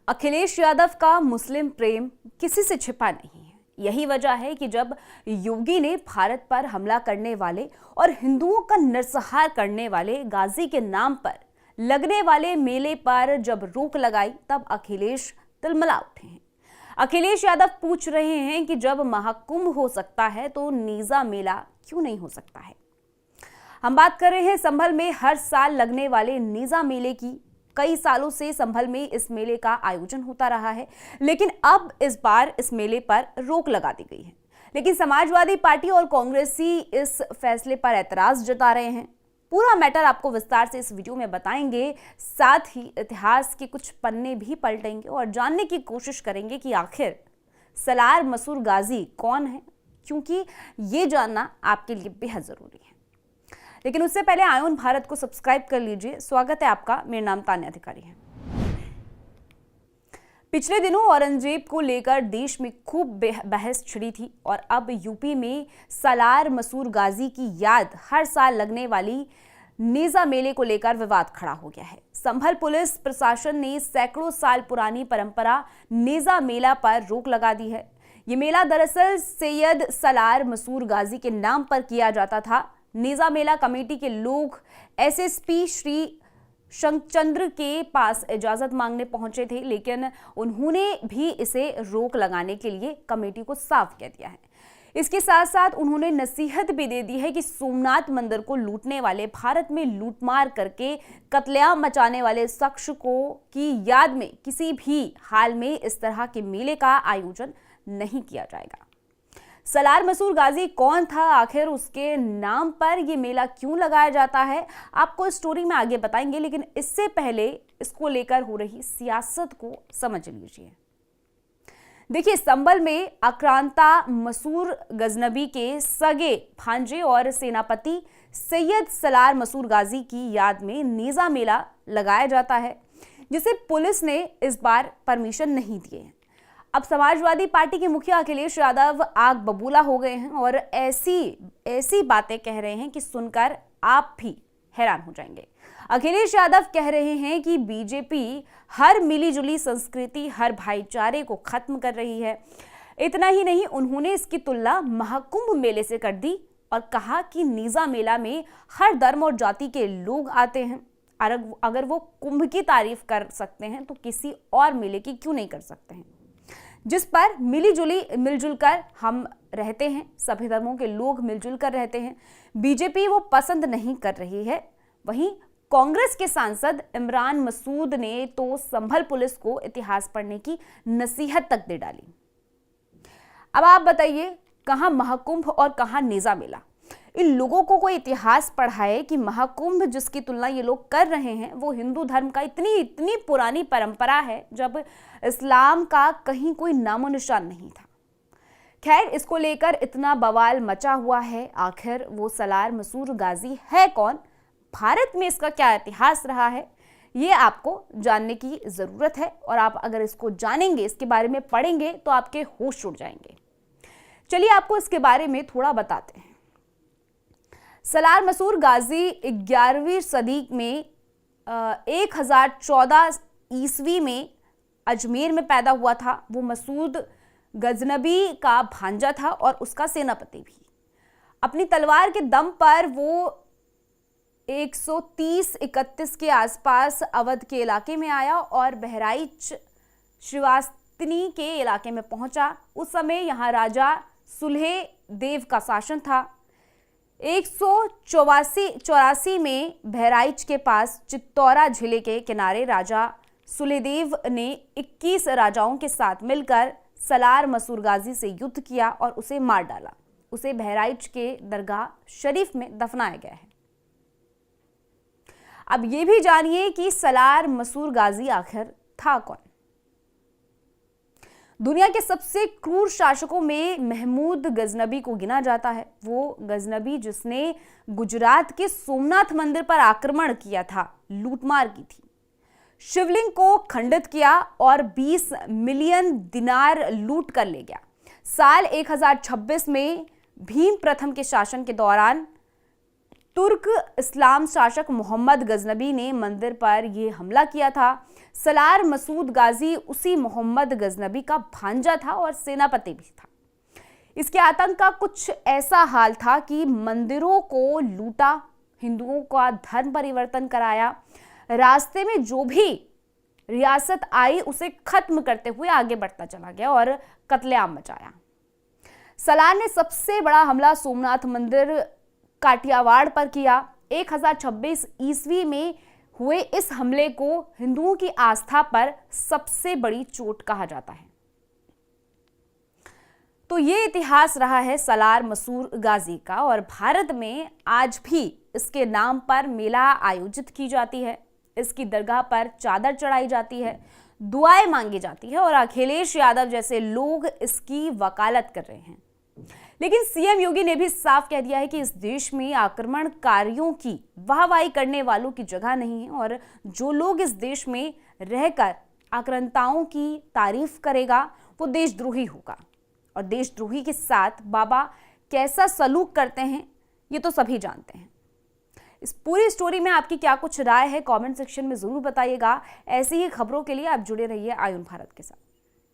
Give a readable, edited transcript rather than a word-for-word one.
अखिलेश यादव का मुस्लिम प्रेम किसी से छिपा नहीं है। यही वजह है कि जब योगी ने भारत पर हमला करने वाले और हिंदुओं का नरसंहार करने वाले गाजी के नाम पर लगने वाले मेले पर जब रोक लगाई, तब अखिलेश तिलमिला उठे हैं। अखिलेश यादव पूछ रहे हैं कि जब महाकुंभ हो सकता है तो नीजा मेला क्यों नहीं हो सकता है। हम बात कर रहे हैं संभल में हर साल लगने वाले नीजा मेले की। कई सालों से संभल में इस मेले का आयोजन होता रहा है, लेकिन अब इस बार इस मेले पर रोक लगा दी गई है। लेकिन समाजवादी पार्टी और कांग्रेसी इस फैसले पर ऐतराज जता रहे हैं। पूरा मैटर आपको विस्तार से इस वीडियो में बताएंगे, साथ ही इतिहास के कुछ पन्ने भी पलटेंगे और जानने की कोशिश करेंगे कि आखिर सलार मसूर गाजी कौन है, क्योंकि ये जानना आपके लिए बेहद जरूरी है। लेकिन उससे पहले आयोन भारत को सब्सक्राइब कर लीजिए। स्वागत है आपका, मेरा नाम तान्या अधिकारी है। पिछले दिनों औरंगजेब को लेकर देश में खूब बहस छिड़ी थी और अब यूपी में सलार मसूर गाजी की याद हर साल लगने वाली नेजा मेले को लेकर विवाद खड़ा हो गया है। संभल पुलिस प्रशासन ने सैकड़ों साल पुरानी परंपरा नेजा मेला पर रोक लगा दी है। ये मेला दरअसल सैयद सलार मसूर गाजी के नाम पर किया जाता था। नेजा मेला कमेटी के लोग एसएसपी श्री शंखचंद्र के पास इजाजत मांगने पहुंचे थे, लेकिन उन्होंने भी इसे रोक लगाने के लिए कमेटी को साफ कह दिया है। इसके साथ साथ उन्होंने नसीहत भी दे दी है कि सोमनाथ मंदिर को लूटने वाले, भारत में लूटमार करके कत्लेआम मचाने वाले शख्स को की याद में किसी भी हाल में इस तरह के मेले का आयोजन नहीं किया जाएगा। सलार मसूर गाजी कौन था, आखिर उसके नाम पर यह मेला क्यों लगाया जाता है, आपको इस स्टोरी में आगे बताएंगे। लेकिन इससे पहले इसको लेकर हो रही सियासत को समझ लीजिए। देखिए, संभल में आक्रांता मसूर गजनबी के सगे भांजे और सेनापति सैयद सलार मसूर गाजी की याद में नेजा मेला लगाया जाता है, जिसे पुलिस ने इस बार परमिशन नहीं दिए। अब समाजवादी पार्टी के मुखिया अखिलेश यादव आग बबूला हो गए हैं और ऐसी बातें कह रहे हैं कि सुनकर आप भी हैरान हो जाएंगे। अखिलेश यादव कह रहे हैं कि बीजेपी हर मिलीजुली संस्कृति, हर भाईचारे को खत्म कर रही है। इतना ही नहीं, उन्होंने इसकी तुलना महाकुंभ मेले से कर दी और कहा कि नेजा मेला में हर धर्म और जाति के लोग आते हैं। अगर वो कुंभ की तारीफ कर सकते हैं तो किसी और मेले की क्यों नहीं कर सकते हैं, जिस पर मिलजुल कर हम रहते हैं, सभी धर्मों के लोग मिलजुल कर रहते हैं। बीजेपी वो पसंद नहीं कर रही है। वहीं कांग्रेस के सांसद इमरान मसूद ने तो संभल पुलिस को इतिहास पढ़ने की नसीहत तक दे डाली। अब आप बताइए, कहां महाकुंभ और कहां नेजा मेला? इन लोगों को कोई इतिहास पढ़ाए कि महाकुंभ जिसकी तुलना ये लोग कर रहे हैं वो हिंदू धर्म का इतनी पुरानी परंपरा है, जब इस्लाम का कहीं कोई नामो निशान नहीं था। खैर, इसको लेकर इतना बवाल मचा हुआ है। आखिर वो सलार मसूर गाजी है कौन, भारत में इसका क्या इतिहास रहा है, ये आपको जानने की जरूरत है। और आप अगर इसको जानेंगे, इसके बारे में पढ़ेंगे, तो आपके होश उड़ जाएंगे। चलिए आपको इसके बारे में थोड़ा बताते हैं। सलार मसूर गाजी 11वीं सदी में 1014 ईस्वी में अजमेर में पैदा हुआ था। वो मसूद गजनबी का भांजा था और उसका सेनापति भी। अपनी तलवार के दम पर वो 130-31 के आसपास अवध के इलाके में आया और बहराइच श्रीवास्तनी के इलाके में पहुंचा। उस समय यहाँ राजा सुलह देव का शासन था। 184 में बहराइच के पास चित्तौरा झील के किनारे राजा सुलेदेव ने 21 राजाओं के साथ मिलकर सलार मसूर गाजी से युद्ध किया और उसे मार डाला। उसे बहराइच के दरगाह शरीफ में दफनाया गया है। अब ये भी जानिए कि सलार मसूर गाजी आखिर था कौन। दुनिया के सबसे क्रूर शासकों में महमूद गजनबी को गिना जाता है। वो गजनबी जिसने गुजरात के सोमनाथ मंदिर पर आक्रमण किया था, लूटमार की थी, शिवलिंग को खंडित किया और 20 मिलियन दिनार लूट कर ले गया। साल 1026 में भीम प्रथम के शासन के दौरान तुर्क इस्लाम शासक मोहम्मद गजनबी ने मंदिर पर यह हमला किया था। सलार मसूद गाजी उसी मोहम्मद गजनबी का भांजा था और सेनापति भी था। इसके आतंक का कुछ ऐसा हाल था कि मंदिरों को लूटा, हिंदुओं का धर्म परिवर्तन कराया, रास्ते में जो भी रियासत आई उसे खत्म करते हुए आगे बढ़ता चला गया और कत्लेआम मचाया। सलार ने सबसे बड़ा हमला सोमनाथ मंदिर काठियावाड़ पर किया। 1026 ईस्वी में हुए इस हमले को हिंदुओं की आस्था पर सबसे बड़ी चोट कहा जाता है। तो ये इतिहास रहा है सलार मसूद गाजी का और भारत में आज भी इसके नाम पर मेला आयोजित की जाती है। इसकी दरगाह पर चादर चढ़ाई जाती है, दुआएं मांगी जाती है और अखिलेश यादव जैसे लोग इसकी वकालत कर रहे हैं। लेकिन सीएम योगी ने भी साफ कह दिया है कि इस देश में आक्रमणकारियों की वाहवाही करने वालों की जगह नहीं है और जो लोग इस देश में रहकर आक्रांताओं की तारीफ करेगा वो देशद्रोही होगा। और देशद्रोही के साथ बाबा कैसा सलूक करते हैं ये तो सभी जानते हैं। इस पूरी स्टोरी में आपकी क्या कुछ राय है, कमेंट सेक्शन में जरूर बताइएगा। ऐसी ही खबरों के लिए आप जुड़े रहिए आयुन भारत के साथ।